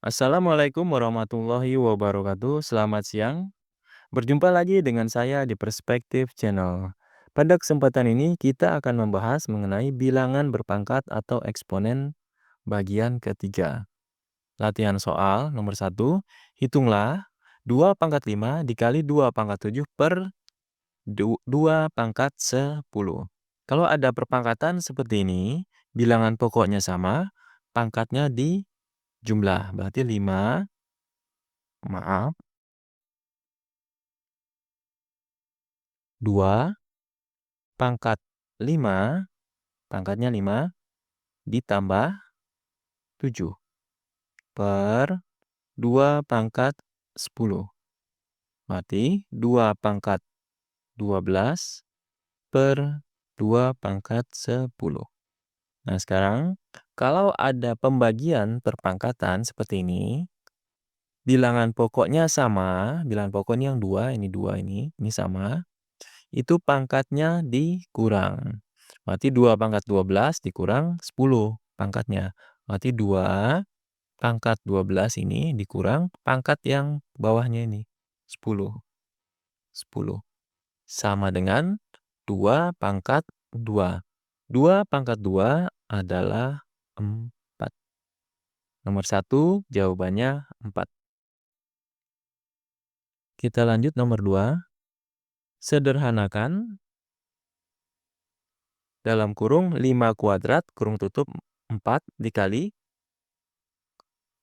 Assalamualaikum warahmatullahi wabarakatuh. Selamat siang. Berjumpa lagi dengan saya di Perspektif Channel. Pada kesempatan ini kita akan membahas mengenai bilangan berpangkat atau eksponen bagian ketiga. Latihan soal nomor 1. Hitunglah 2 pangkat 5 dikali 2 pangkat 7 per 2 pangkat 10. Kalau ada perpangkatan seperti ini, bilangan pokoknya sama, pangkatnya di jumlah. Berarti 5, maaf, 2 pangkat 5, pangkatnya 5, ditambah 7 per 2 pangkat 10. Berarti 2 pangkat 12 per 2 pangkat 10. Nah, sekarang kalau ada pembagian perpangkatan seperti ini, bilangan pokoknya sama, bilangan pokoknya yang 2, ini 2 ini sama, itu pangkatnya dikurang. Berarti 2 pangkat 12 dikurang 10 pangkatnya. Berarti 2 pangkat 12 ini dikurang pangkat yang bawahnya ini, 10. 10. Sama dengan 2 pangkat 2. 2 pangkat 2 adalah 4. Nomor 1 jawabannya 4. Kita lanjut nomor 2. Sederhanakan dalam kurung 5 kuadrat kurung tutup 4 dikali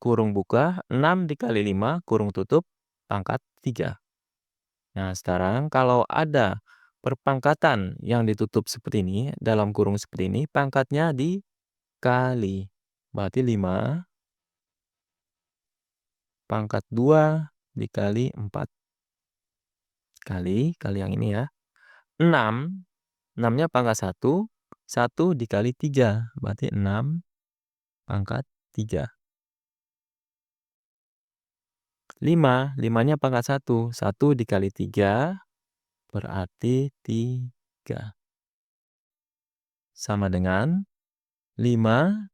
kurung buka 6 dikali 5 kurung tutup pangkat 3. Nah, sekarang kalau ada perpangkatan yang ditutup seperti ini, dalam kurung seperti ini, pangkatnya dikali. Berarti 5 pangkat 2 dikali 4. Kali yang ini ya. 6, 6-nya pangkat 1, 1 dikali 3. Berarti 6 pangkat 3. 5, 5-nya pangkat 1, 1 dikali 3 berarti 3. Sama dengan 5,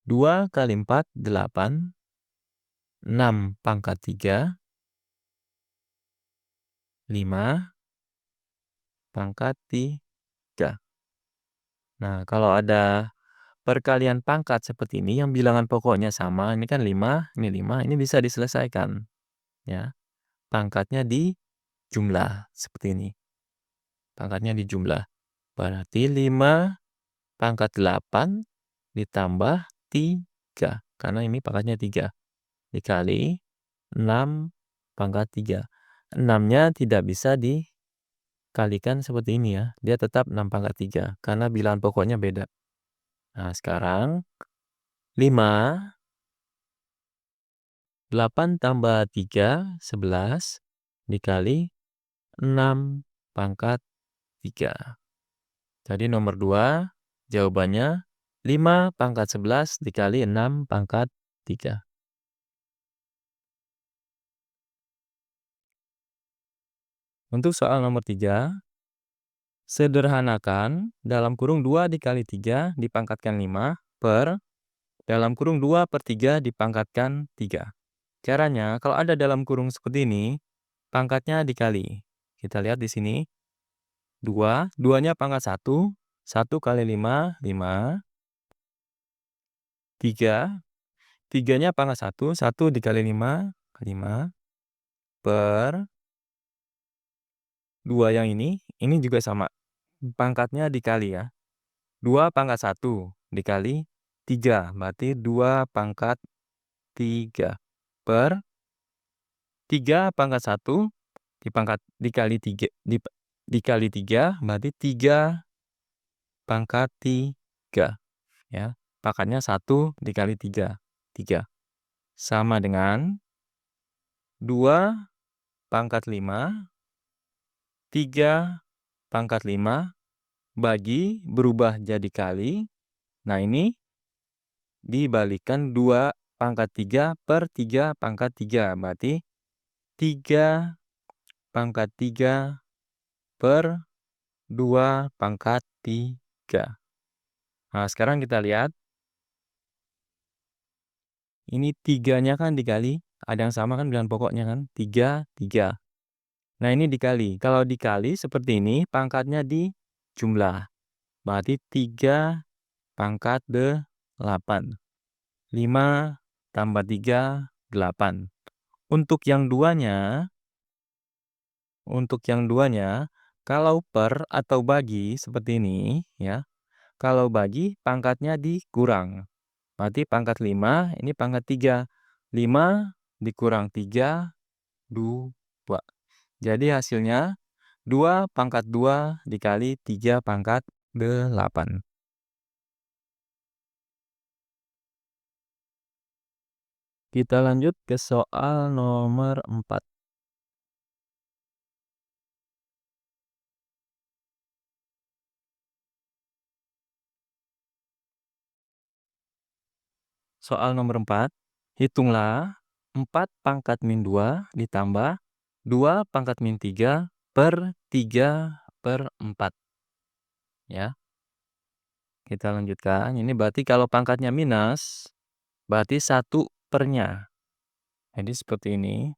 2 kali 4, 8, 6 pangkat 3, 5 pangkat 3. Nah, kalau ada perkalian pangkat seperti ini yang bilangan pokoknya sama, ini kan 5, ini bisa diselesaikan. Ya, pangkatnya di jumlah seperti ini. Pangkatnya di jumlah. Berarti 5 pangkat 8 ditambah 3. Karena ini pangkatnya 3. Dikali 6 pangkat 3. 6-nya tidak bisa dikalikan seperti ini ya. Dia tetap 6 pangkat 3. Karena bilangan pokoknya beda. Nah, sekarang 5. 8 tambah 3, 11. Dikali 6 pangkat 3. Jadi nomor 2 jawabannya 5 pangkat 11 dikali 6 pangkat 3. Untuk soal nomor 3, sederhanakan dalam kurung 2 dikali 3 dipangkatkan 5 per dalam kurung 2 per 3 dipangkatkan 3. Caranya kalau ada dalam kurung seperti ini, pangkatnya dikali. Kita lihat di sini, 2, 2-nya pangkat 1, 1 kali 5, 5. 3, 3-nya pangkat 1, 1 dikali 5, 5. Per 2 yang ini juga sama. Pangkatnya dikali ya. 2 pangkat 1 dikali 3. Berarti 2 pangkat 3. Per 3 pangkat 1 dikali 3. Dikali 3 berarti 3 pangkat 3. Ya. Pangkatnya 1 dikali 3. 3. Sama dengan 2 pangkat 5. 3 pangkat 5 bagi berubah jadi kali. Nah, ini dibalikan 2 pangkat 3 per 3 pangkat 3. Berarti 3 pangkat 3 per 2 pangkat 3. Nah, sekarang kita lihat. Ini 3-nya kan dikali, ada yang sama kan bilangan pokoknya kan, 3, 3. Nah, ini dikali. Kalau dikali seperti ini, pangkatnya dijumlah. Berarti 3 pangkat 8. 5 tambah 3, 8. Untuk yang duanya, kalau per atau bagi seperti ini, ya. Kalau bagi, pangkatnya dikurang. Berarti pangkat 5, ini pangkat 3. 5 dikurang 3, 2. Jadi hasilnya 2 pangkat 2 dikali 3 pangkat 8. Kita lanjut ke soal nomor 4. Soal nomor 4. Hitunglah 4 pangkat min 2 ditambah 2 pangkat min 3 per 3 per 4. Ya, kita lanjutkan. Ini berarti kalau pangkatnya minus, berarti 1 pernya. Jadi seperti ini.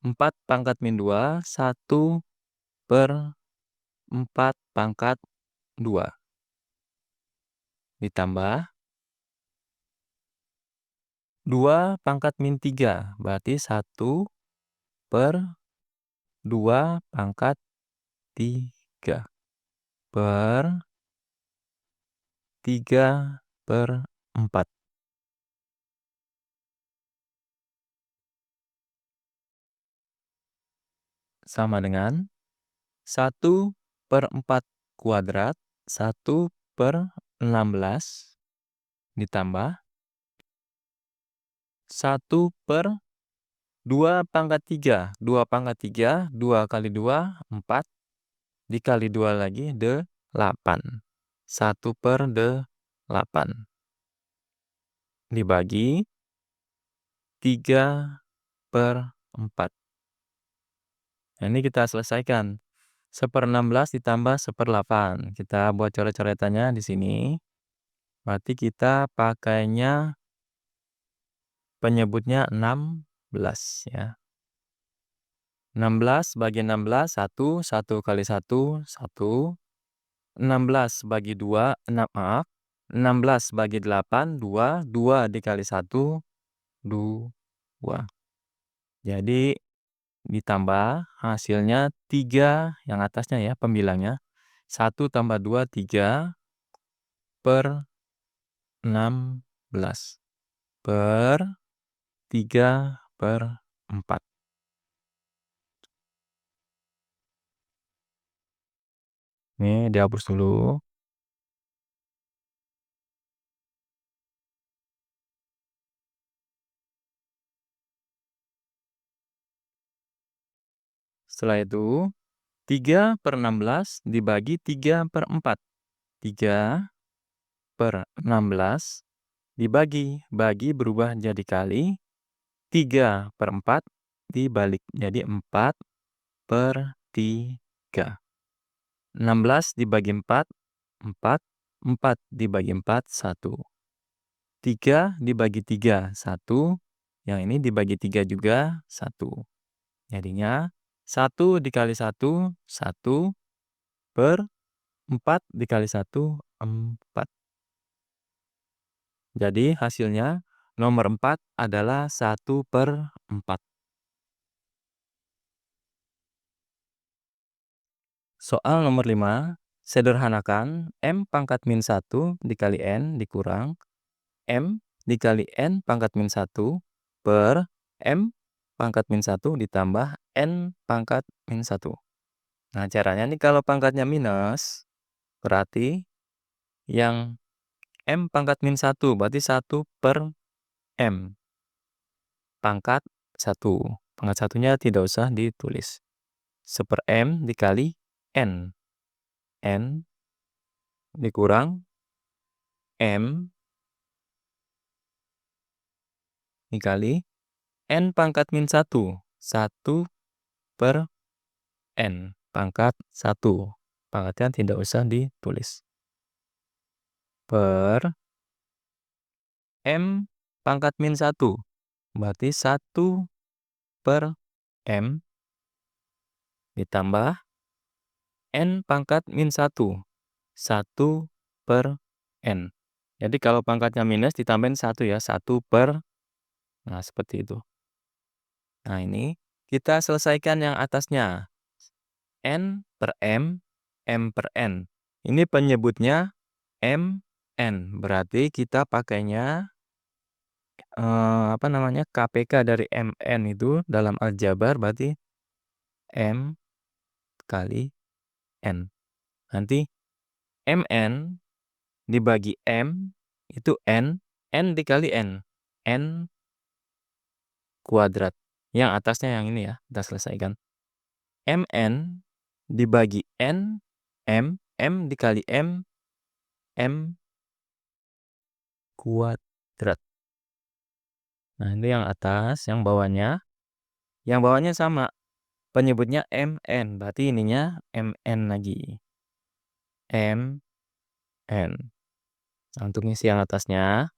4 pangkat min 2, 1 per 4 pangkat 2. Ditambah 2 pangkat min 3, berarti 1 per 2 pangkat 3 per 3 per 4. Sama dengan 1 per 4 kuadrat, 1 per 16, ditambah 1 per 2 pangkat 3. 2 pangkat 3, 2 kali 2, 4. Dikali 2 lagi, 8. 1 per 8. Dibagi 3 per 4. Nah, ini kita selesaikan. 1/16 ditambah 1/8. Kita buat coret-coretannya di sini. Berarti kita pakainya penyebutnya 16 ya. 16 bagi 16, 1. 1 kali 1, 1. 16 bagi 2, 16 bagi 8, 2. 2 dikali 1, 2. Jadi ditambah hasilnya 3 yang atasnya ya pembilangnya. 1 tambah 2, 3 per 16 per 3 per 4. Ini dihapus dulu. Setelah itu 3 per 16 dibagi 3 per 4. 3 per 16 dibagi. Bagi berubah jadi kali. 3 per 4 dibalik. Jadi 4 per 3. 16 dibagi 4, 4. 4 dibagi 4, 1. 3 dibagi 3, 1. Yang ini dibagi 3 juga, 1. Jadinya 1 dikali 1, 1 per 4 dikali 1, 4. Jadi hasilnya nomor 4 adalah 1 per 4. Soal nomor 5. Sederhanakan M pangkat min 1 dikali N dikurang M dikali N pangkat min 1 per M pangkat min 1 ditambah N pangkat min 1. Nah, caranya nih kalau pangkatnya minus, berarti yang M pangkat min 1, berarti 1 per M pangkat 1. Pangkat satunya tidak usah ditulis. 1/M dikali N. N dikurang M dikali N pangkat min 1. 1 per N pangkat 1. Pangkatnya tidak usah ditulis. Per M pangkat min 1. Berarti 1 per M ditambah N pangkat min 1. 1 per N. Jadi kalau pangkatnya minus ditambahin 1 ya. 1 per. Nah, seperti itu. Nah, ini kita selesaikan yang atasnya. N per M per N. Ini penyebutnya M, N. Berarti kita pakainya KPK dari MN itu dalam aljabar berarti M kali N. Nanti MN dibagi M itu N dikali N. N kuadrat. Yang atasnya yang ini ya, kita selesaikan. MN dibagi N, M dikali M kuadrat. Nah, ini yang atas, yang bawahnya. Yang bawahnya sama. Penyebutnya MN, berarti ininya MN lagi. MN. Nah, untuk ngisi yang atasnya,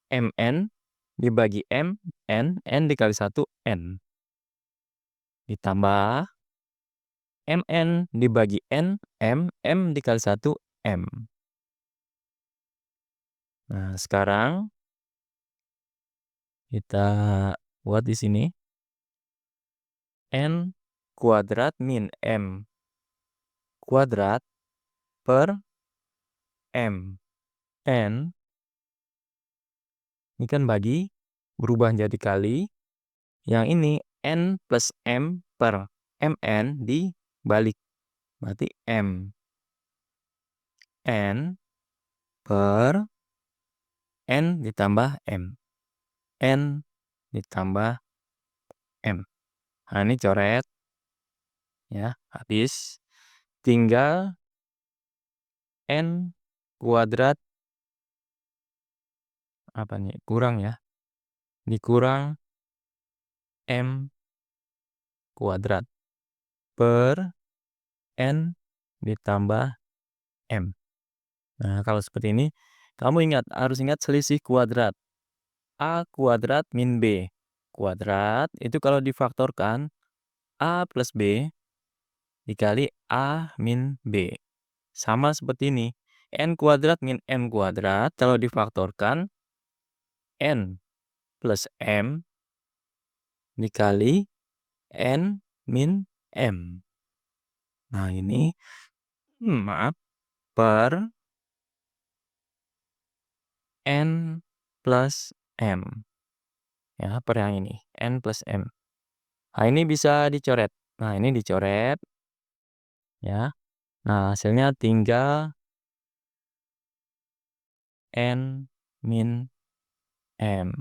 MN dibagi N dikali 1, N. Ditambah MN dibagi M dikali 1, M. Nah, sekarang kita buat di sini. N kuadrat min M kuadrat per M. N ini kan bagi, berubah jadi kali. Yang ini N plus M per MN dibalik. Berarti M. N per N ditambah M. N ditambah M. Nah, ini coret. Ya, habis. Tinggal N kuadrat. Apa nih? Kurang ya. Dikurang M kuadrat per N ditambah M. Nah, kalau seperti ini, kamu harus ingat selisih kuadrat. A kuadrat min B kuadrat, itu kalau difaktorkan, A plus B dikali A min B. Sama seperti ini. N kuadrat min M kuadrat, kalau difaktorkan, N plus M dikali N min M. Nah, ini, per N plus M. Ya, per yang ini. N plus M. Nah, ini bisa dicoret. Nah, ini dicoret. Ya. Nah, hasilnya tinggal N min M.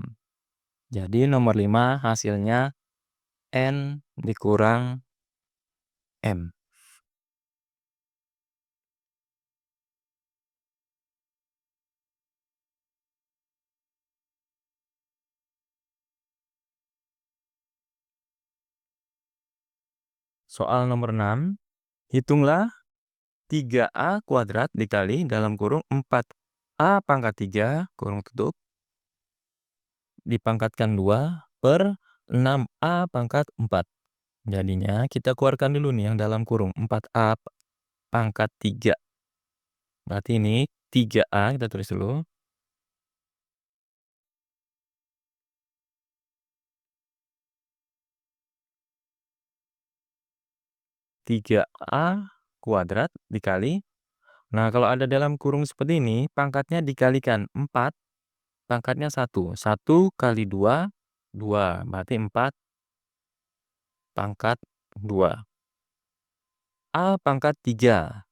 Jadi nomor 5 hasilnya N dikurang M. Soal nomor 6. Hitunglah 3A kuadrat dikali dalam kurung 4A pangkat 3 kurung tutup dipangkatkan 2 per 6A pangkat 4. Jadinya kita keluarkan dulu nih yang dalam kurung 4A pangkat 3. Berarti ini 3A kita tulis dulu. 3A kuadrat dikali. Nah, kalau ada dalam kurung seperti ini, pangkatnya dikalikan 4, pangkatnya 1. 1 kali 2, 2. Berarti 4 pangkat 2. A pangkat 3.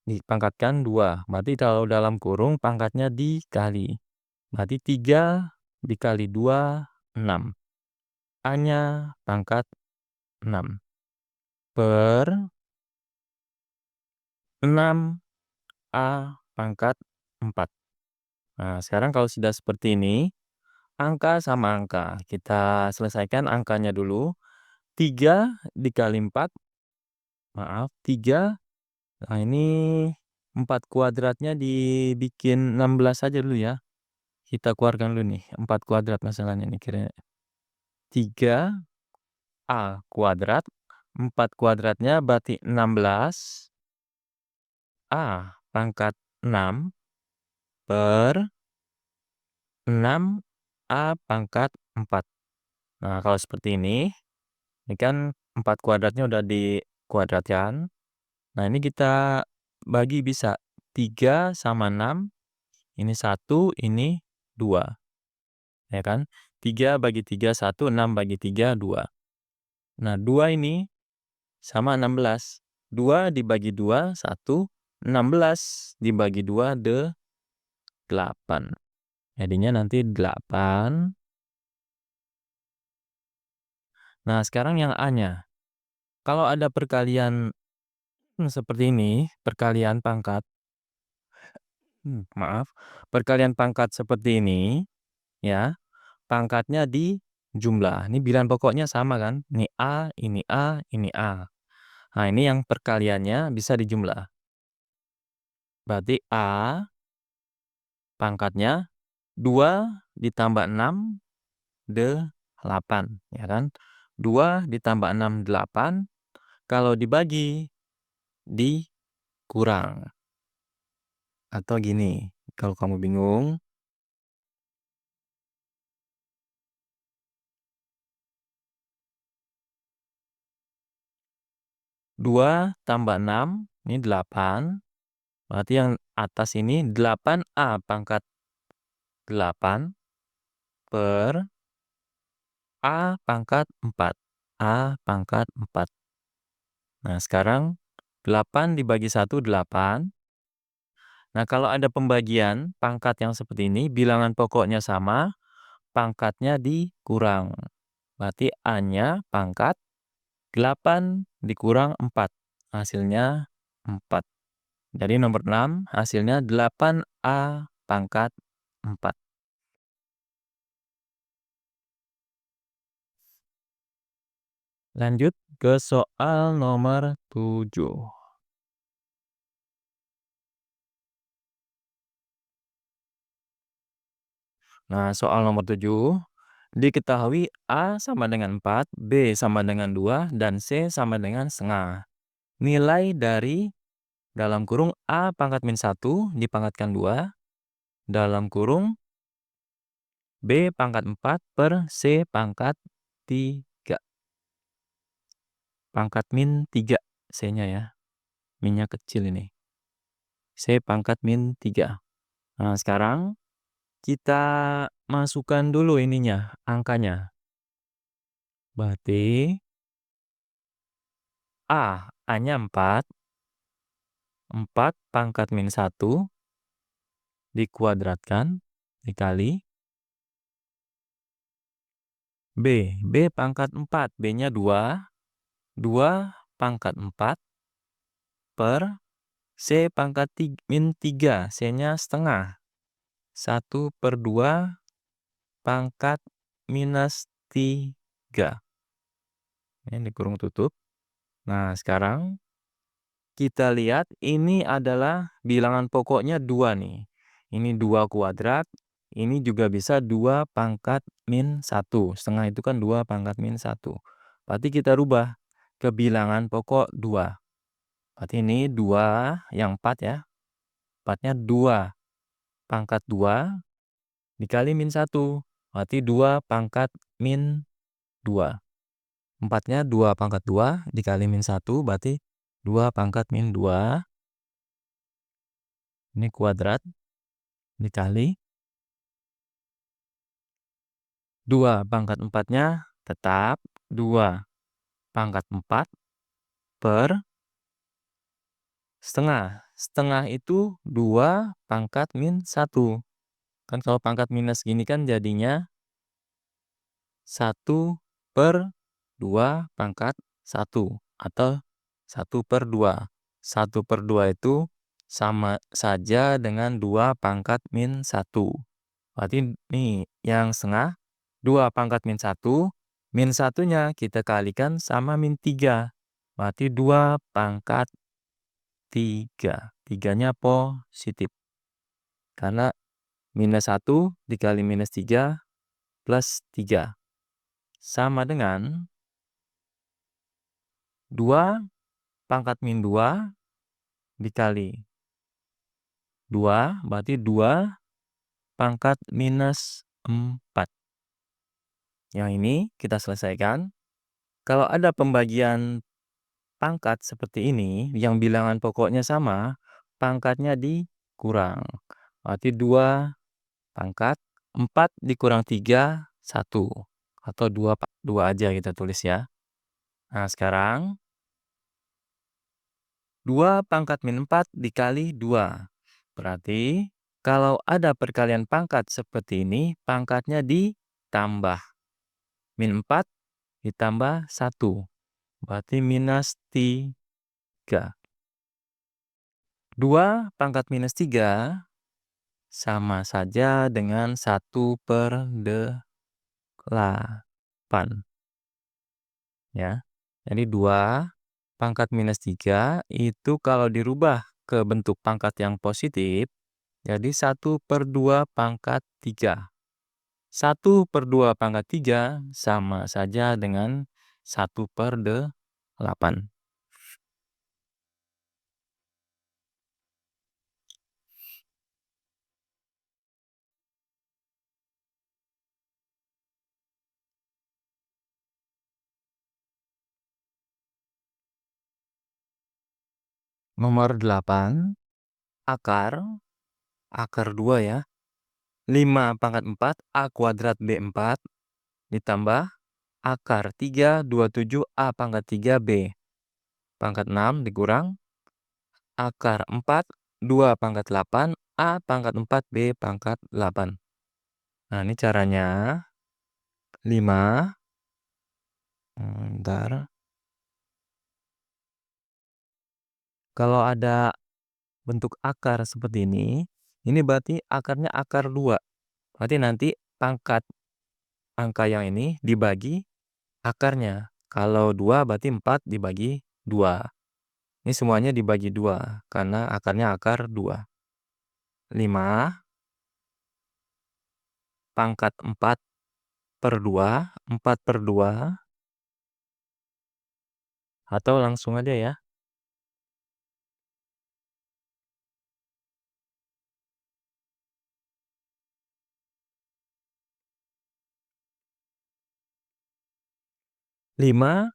Dipangkatkan 2. Berarti kalau dalam kurung pangkatnya dikali. Berarti 3 dikali 2, 6. A-nya pangkat 6. Per 6A pangkat 4. Nah, sekarang kalau sudah seperti ini, angka sama angka. Kita selesaikan angkanya dulu. 3 dikali 4. Maaf, 3. Nah, ini 4 kuadratnya dibikin 16 saja dulu ya. Kita keluarkan dulu nih, 4 kuadrat masalahnya nih kira 3A kuadrat, 4 kuadratnya berarti 16 A pangkat 6 per 6A pangkat 4. Nah, kalau seperti ini kan 4 kuadratnya udah dikuadratkan. Nah, ini kita bagi bisa 3 sama 6, ini 1, ini 2, ya kan? 3 bagi 3, 1, 6 bagi 3, 2. Nah, 2 ini sama 16. 2 dibagi 2, 1. 16 dibagi 2, 8. Jadinya nanti 8. Nah, sekarang yang A-nya. Kalau ada perkalian seperti ini, perkalian pangkat, maaf, perkalian pangkat seperti ini, ya, pangkatnya di jumlah. Ini bilangan pokoknya sama kan? Ini A, ini A, ini A. Nah, ini yang perkaliannya bisa dijumlah. Berarti A pangkatnya 2 ditambah 6, 8, ya kan? 2 ditambah 6, 8. Kalau dibagi, dikurang. Atau gini, kalau kamu bingung, 2 tambah 6, ini 8. Berarti yang atas ini 8A pangkat 8 per A pangkat 4. A pangkat 4. Nah, sekarang 8 dibagi 1, 8. Nah, kalau ada pembagian pangkat yang seperti ini, bilangan pokoknya sama, pangkatnya dikurang. Berarti A-nya pangkat 8 dikurang 4. Hasilnya 4. Jadi nomor 6 hasilnya 8A pangkat 4. Lanjut ke soal nomor 7. Nah, soal nomor 7. Diketahui A sama dengan 4, B sama dengan 2, dan C sama dengan setengah. Nilai dari dalam kurung A pangkat min 1 dipangkatkan 2, dalam kurung B pangkat 4 per C pangkat 3. Pangkat min 3 C-nya ya. Minnya kecil ini. C pangkat min 3. Nah, sekarang kita masukkan dulu ininya, angkanya. Berarti A-nya 4. 4 pangkat min 1 dikuadratkan dikali B pangkat 4, B-nya 2. 2 pangkat 4 per C pangkat min 3, C-nya setengah. 1/2 pangkat minus 3. Ini dikurung tutup. Nah, sekarang kita lihat ini adalah bilangan pokoknya 2 nih. Ini 2 kuadrat, ini juga bisa 2 pangkat min 1. Setengah itu kan 2 pangkat min 1. Berarti kita rubah ke bilangan pokok 2. Berarti ini 2 yang 4 ya. 4-nya 2 pangkat 2 dikali min 1. Berarti 2 pangkat min 2. 4-nya 2 pangkat 2 dikali min 1. Berarti 2 pangkat min 2. Ini kuadrat dikali 2 pangkat 4-nya tetap 2 pangkat 4 per setengah. Setengah itu 2 pangkat min 1. Kan kalau pangkat minus gini kan jadinya 1/2 pangkat 1 atau 1/2. 1/2 itu sama saja dengan 2 pangkat min 1. Berarti nih yang setengah 2 pangkat min 1. Min 1-nya kita kalikan sama min 3. Berarti 2 pangkat 3. 3-nya positif. Karena Minus 1 dikali minus 3 plus 3. Sama dengan 2 pangkat min 2 dikali 2, berarti 2 pangkat minus 4. Yang ini kita selesaikan. Kalau ada pembagian pangkat seperti ini, yang bilangan pokoknya sama, pangkatnya dikurang. Berarti 2 pangkat 4 dikurang 3, 1. Atau 2 aja kita tulis ya. Nah, sekarang 2 pangkat min 4 dikali 2. Berarti kalau ada perkalian pangkat seperti ini, pangkatnya ditambah. Min 4 ditambah 1. Berarti minus 3. 2 pangkat minus 3 sama saja dengan 1/8. Ya. Jadi 2 pangkat minus 3 itu kalau dirubah ke bentuk pangkat yang positif, jadi 1/2 pangkat 3. 1/2 pangkat 3 sama saja dengan 1/8. Nomor 8, akar 2 ya. 5 pangkat 4 A kuadrat B4 ditambah akar 3/27 A pangkat 3 B. Pangkat 6 dikurang akar 4 2 pangkat 8 A pangkat 4 B pangkat 8. Nah, ini caranya. 5. Bentar. Kalau ada bentuk akar seperti ini berarti akarnya akar 2. Berarti nanti pangkat angka yang ini dibagi akarnya. Kalau 2 berarti 4 dibagi 2. Ini semuanya dibagi 2 karena akarnya akar 2. 5 pangkat 4/2, 4/2, atau langsung aja ya. 5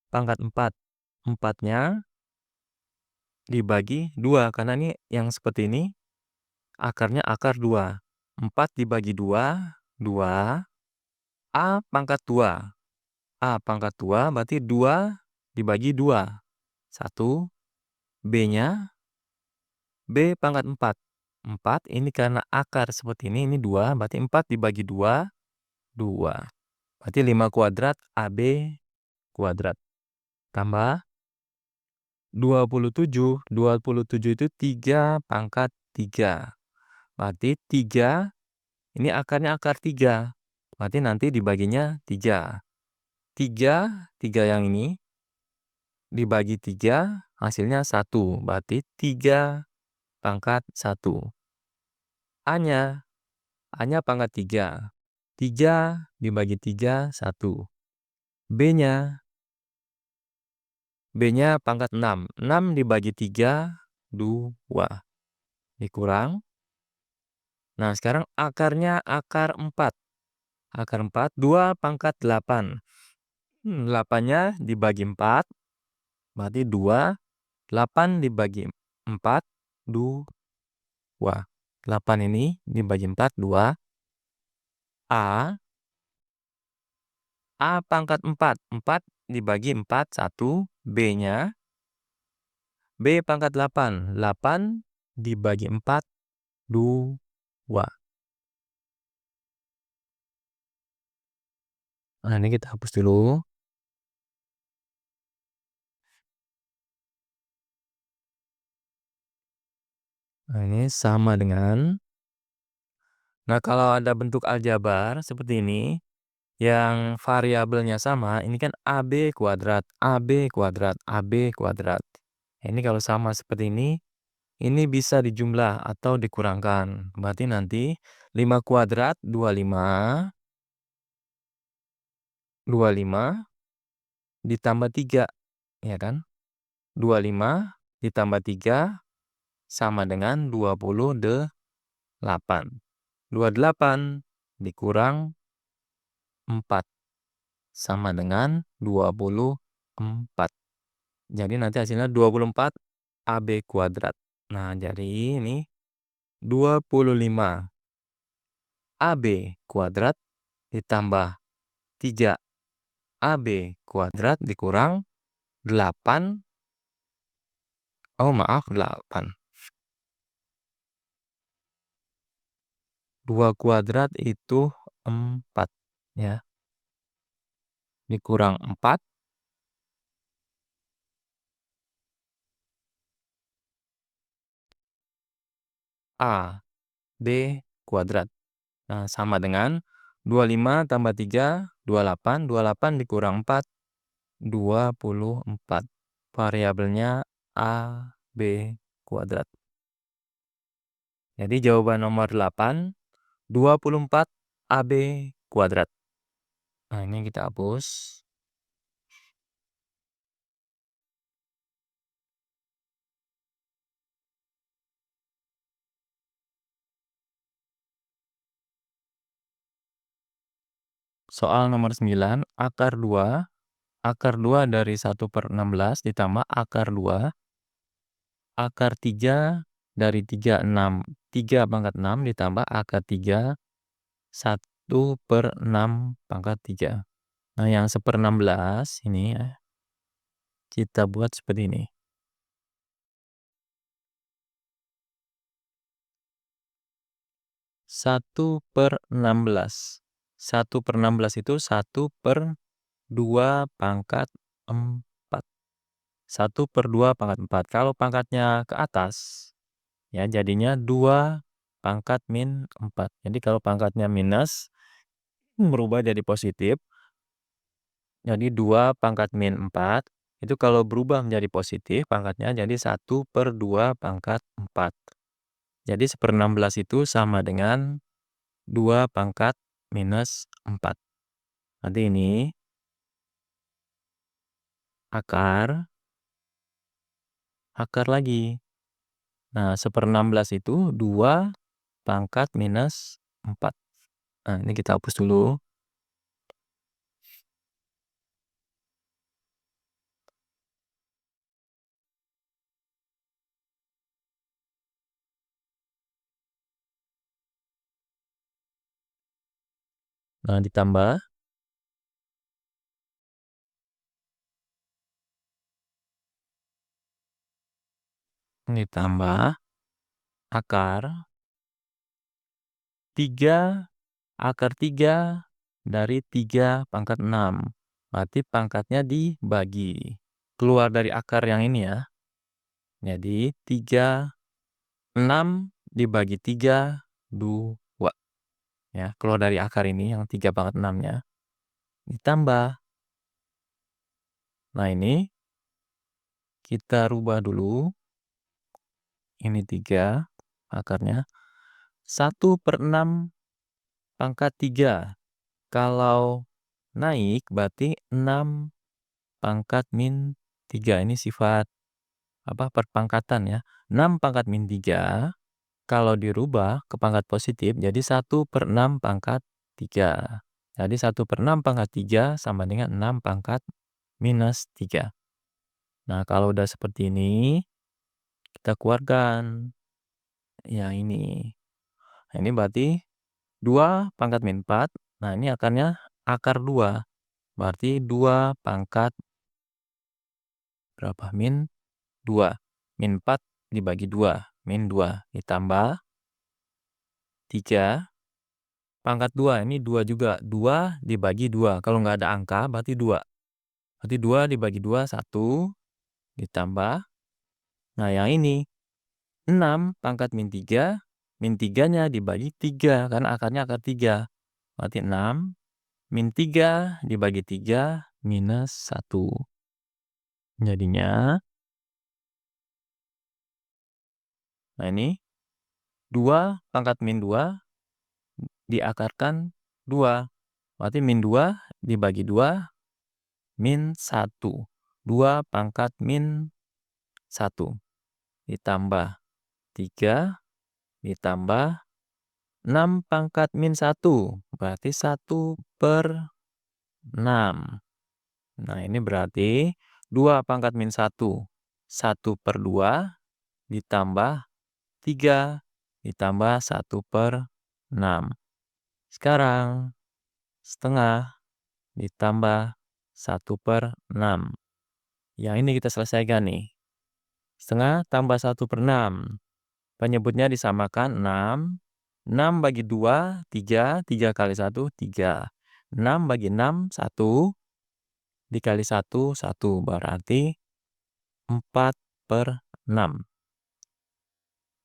pangkat 4. 4-nya dibagi 2 karena ini yang seperti ini akarnya akar 2. 4 dibagi 2, 2. A pangkat 2. A pangkat 2 berarti 2 dibagi 2. 1. B-nya B pangkat 4. 4 ini karena akar seperti ini 2 berarti 4 dibagi 2, 2. Berarti 5 kuadrat AB kuadrat. Tambah 27. 27 itu 3 pangkat 3. Berarti 3 ini akarnya akar 3. Berarti nanti dibaginya 3. 3 yang ini dibagi 3 hasilnya 1. Berarti 3 pangkat 1. A-nya pangkat 3. 3 dibagi 3, 1. B-nya pangkat 6. 6 dibagi 3, 2. Dikurang. Nah, sekarang akarnya akar 4. Akar 4, 2 pangkat 8. 8-nya dibagi 4, berarti 2. 8 dibagi 4, 2. 8 ini dibagi 4, 2. A pangkat 4. 4 dibagi 4, 1. B-nya B pangkat 8. 8 dibagi 4, 2. Nah, ini kita hapus dulu. Nah, ini sama dengan. Nah, kalau ada bentuk aljabar seperti ini, yang variabelnya sama, ini kan AB kuadrat, AB kuadrat, AB kuadrat. Ini kalau sama seperti ini bisa dijumlah atau dikurangkan. Berarti nanti 5 kuadrat 25 ditambah 3, ya kan? 25 ditambah 3 sama dengan 28. 28 dikurang 4 sama dengan 24. Jadi nanti hasilnya 24 AB kuadrat. Nah, jadi ini 25 AB kuadrat ditambah 3 AB kuadrat dikurang 8. Oh, maaf, 8. 2 kuadrat itu 4, ya. Dikurang 4 AB kuadrat. Nah, sama dengan 25 tambah 3, 28. 28 dikurang 4, 24. Variabelnya AB kuadrat. Jadi jawaban nomor 8, 24 AB kuadrat. Nah, ini kita hapus. Soal nomor 9, akar 2 dari 1/16 ditambah akar 2, akar 3 dari 3 ditambah akar 3, 1/6 pangkat 3. Nah, yang 1/16 ini ya, kita buat seperti ini. 1/16. 1/16 itu 1/2 pangkat 4. 1/2 pangkat 4. Kalau pangkatnya ke atas, ya jadinya 2 pangkat min 4. Jadi kalau pangkatnya minus, berubah jadi positif. Jadi 2 pangkat min 4. Itu kalau berubah menjadi positif, pangkatnya jadi 1/2 pangkat 4. Jadi 1/16 itu sama dengan 2 pangkat minus 4. Nanti ini akar lagi. Nah, 1/16 itu 2 pangkat minus 4. Nah, ini kita hapus dulu. Nah, ditambah. Ditambah akar 3 dari 3 pangkat 6. Berarti pangkatnya dibagi. Keluar dari akar yang ini ya. Jadi 6 dibagi 3, 2. Ya, keluar dari akar ini yang 3 pangkat 6-nya. Ditambah. Nah, ini kita rubah dulu. Ini 3 akarnya. 1/6 pangkat 3. Kalau naik berarti 6 pangkat min 3. Ini sifat perpangkatan ya. 6 pangkat min 3 kalau dirubah ke pangkat positif jadi 1/6 pangkat 3. Jadi 1/6 pangkat 3 sama dengan 6 pangkat minus 3. Nah, kalau udah seperti ini kita keluarkan. Ya, ini. Nah, ini berarti 2 pangkat min 4. Nah, ini akarnya akar 2. Berarti 2 pangkat berapa? Min 2. Min 4 dibagi 2. Min 2. Ditambah 3 pangkat 2. Ini 2 juga. 2 dibagi 2. Kalau nggak ada angka berarti 2. Berarti 2 dibagi 2, 1. Ditambah. Nah, yang ini 6 pangkat min 3. Min 3-nya dibagi 3. Karena akarnya akar 3. Berarti 6. Min 3 dibagi 3 minus 1. Jadinya, nah ini 2 pangkat min 2 diakarkan 2. Berarti min 2 dibagi 2, min 1. 2 pangkat min 1. Ditambah 3, ditambah 6 pangkat min 1. Berarti 1/6. Nah, ini berarti 2 pangkat min 1. 1/2 ditambah 3 ditambah 1/6. Sekarang setengah ditambah 1/6. Yang ini kita selesaikan nih. Setengah tambah 1/6. Penyebutnya disamakan 6. 6 bagi 2, 3. 3 kali 1, 3. 6 bagi 6, 1. Dikali 1, 1. Berarti 4/6.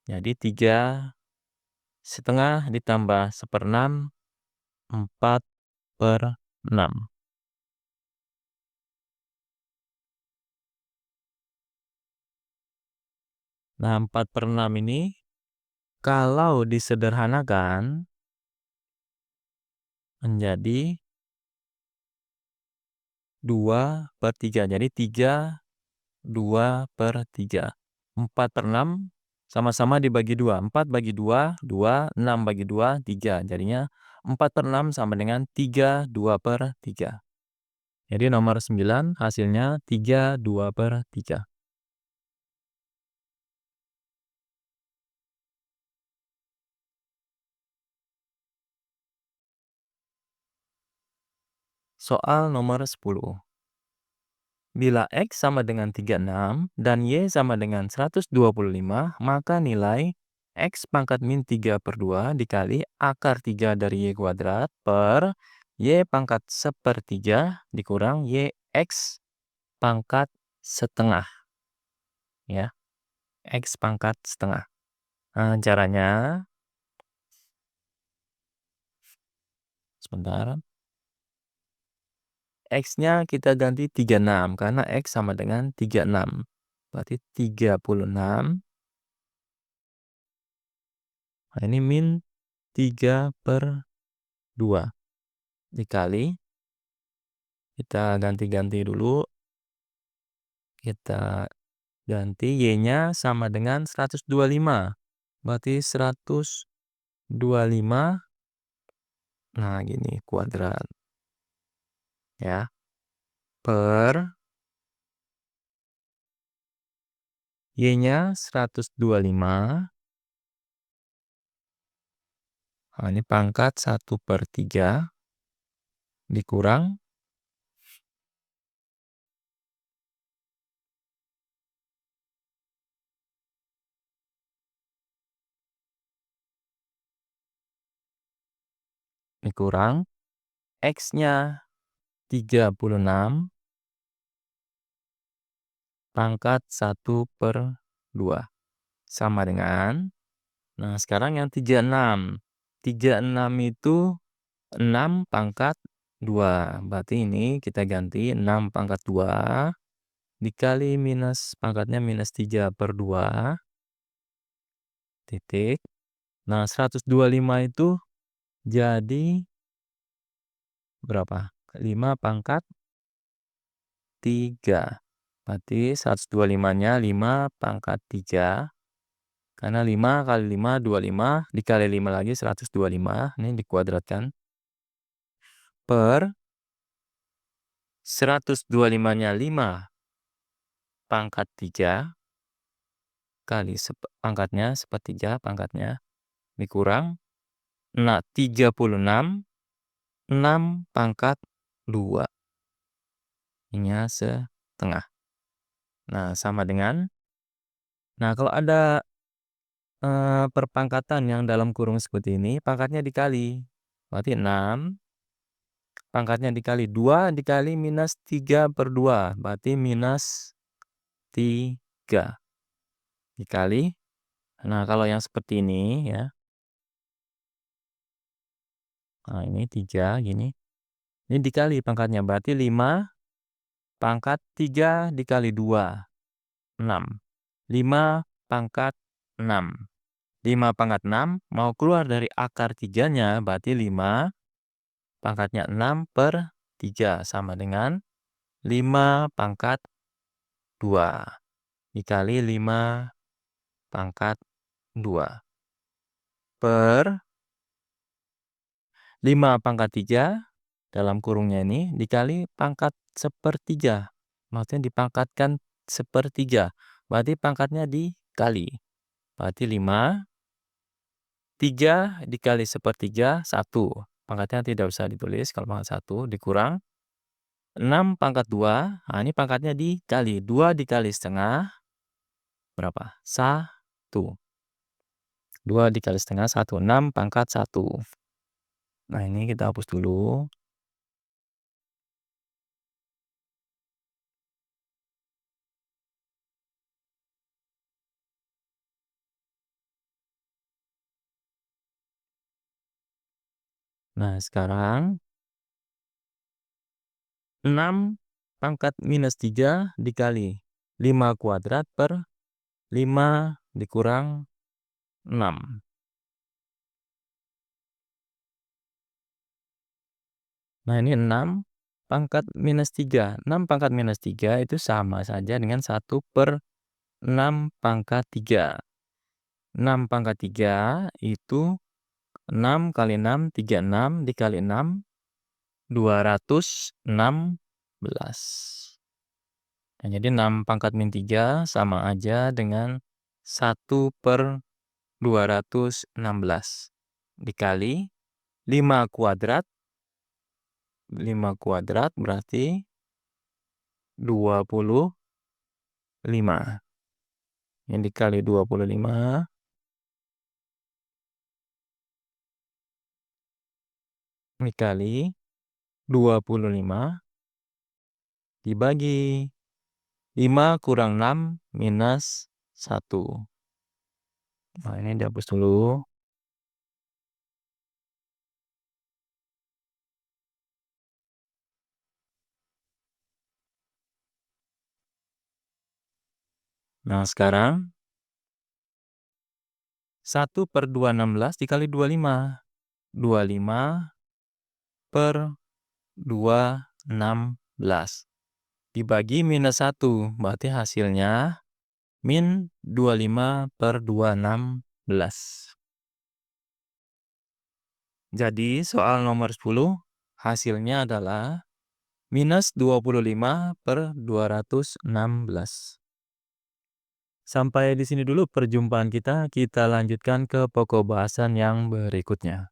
Jadi 3,5 ditambah 1/6, 4/6. Nah, 4/6 ini kalau disederhanakan menjadi 2/3. Jadi 3, 2/3. 4/6 sama-sama dibagi 2. 4 bagi 2, 2. 6 bagi 2, 3. Jadinya 4/6 sama dengan 3, 2/3. Jadi nomor 9 hasilnya 3, 2/3. Soal nomor 10. Bila X sama dengan 36 dan Y sama dengan 125, maka nilai X pangkat min 3/2 dikali akar 3 dari Y kuadrat per Y pangkat 1/3 dikurang Y X pangkat setengah. Ya, X pangkat setengah. Nah, caranya, sebentar. X-nya kita ganti 36 karena X sama dengan 36. Berarti 36. Nah, ini min 3/2 dikali, kita ganti-ganti dulu, kita ganti Y-nya sama dengan 125. Berarti 125, nah gini, kuadrat. Ya, per Y-nya 125. Nah, ini pangkat 1/3 dikurang X-nya 36 pangkat 1/2 sama dengan, nah sekarang yang 36. 36 itu 6 pangkat 2. Berarti ini kita ganti 6 pangkat 2 dikali minus pangkatnya minus 3/2 titik. Nah, 125 itu jadi berapa? 5 pangkat 3. Berarti 125-nya 5 pangkat 3. Karena 5 kali 5, 25. Dikali 5 lagi 125. Ini dikuadratkan. Per 125-nya 5 pangkat 3. Kali pangkatnya, 1/3 pangkatnya. Dikurang. Nah, 36. 6 pangkat 2. Ini setengah. Nah, sama dengan. Nah, kalau ada perpangkatan yang dalam kurung seperti ini, pangkatnya dikali. Berarti 6. Pangkatnya dikali 2 dikali minus 3/2. Berarti minus 3. Dikali. Nah, kalau yang seperti ini ya. Nah, ini 3 gini. Ini dikali pangkatnya. Berarti 5 pangkat 3 dikali 2. 6. 5 pangkat 6. 5 pangkat 6 mau keluar dari akar 3-nya, berarti 5 pangkatnya 6 per 3 sama dengan 5 pangkat 2 dikali 5 pangkat 2 per 5 pangkat 3 dalam kurungnya ini dikali pangkat sepertiga. Maksudnya dipangkatkan sepertiga. Berarti pangkatnya dikali. Berarti 5, 3 dikali sepertiga, 1. Pangkatnya tidak usah ditulis kalau pangkat 1 dikurang 6 pangkat 2. Nah, ini pangkatnya dikali. 2 dikali setengah berapa? 1. 2 dikali setengah 1. 6 pangkat 1. Nah, ini kita hapus dulu. Nah, sekarang 6 pangkat minus 3 dikali 5 kuadrat per 5 dikurang 6. Nah, ini 6 pangkat minus 3. 6 pangkat minus 3 itu sama saja dengan 1 per 6 pangkat 3. 6 pangkat 3 itu 6 kali 6, 36 dikali 6, 216. Nah, jadi 6 pangkat min 3 sama aja dengan 1 per 216 dikali 5 kuadrat. 5 kuadrat berarti 25. Yang dikali 25 dikali 25 dibagi 5 kurang 6 minus 1. Nah, ini dihapus dulu. Nah, sekarang 1 per 216 dikali 25. 25 per 216 dibagi minus 1. Berarti hasilnya min 25 per 216. Jadi soal nomor 10 hasilnya adalah minus 25 per 216. Sampai di sini dulu perjumpaan kita. Kita lanjutkan ke pokok bahasan yang berikutnya.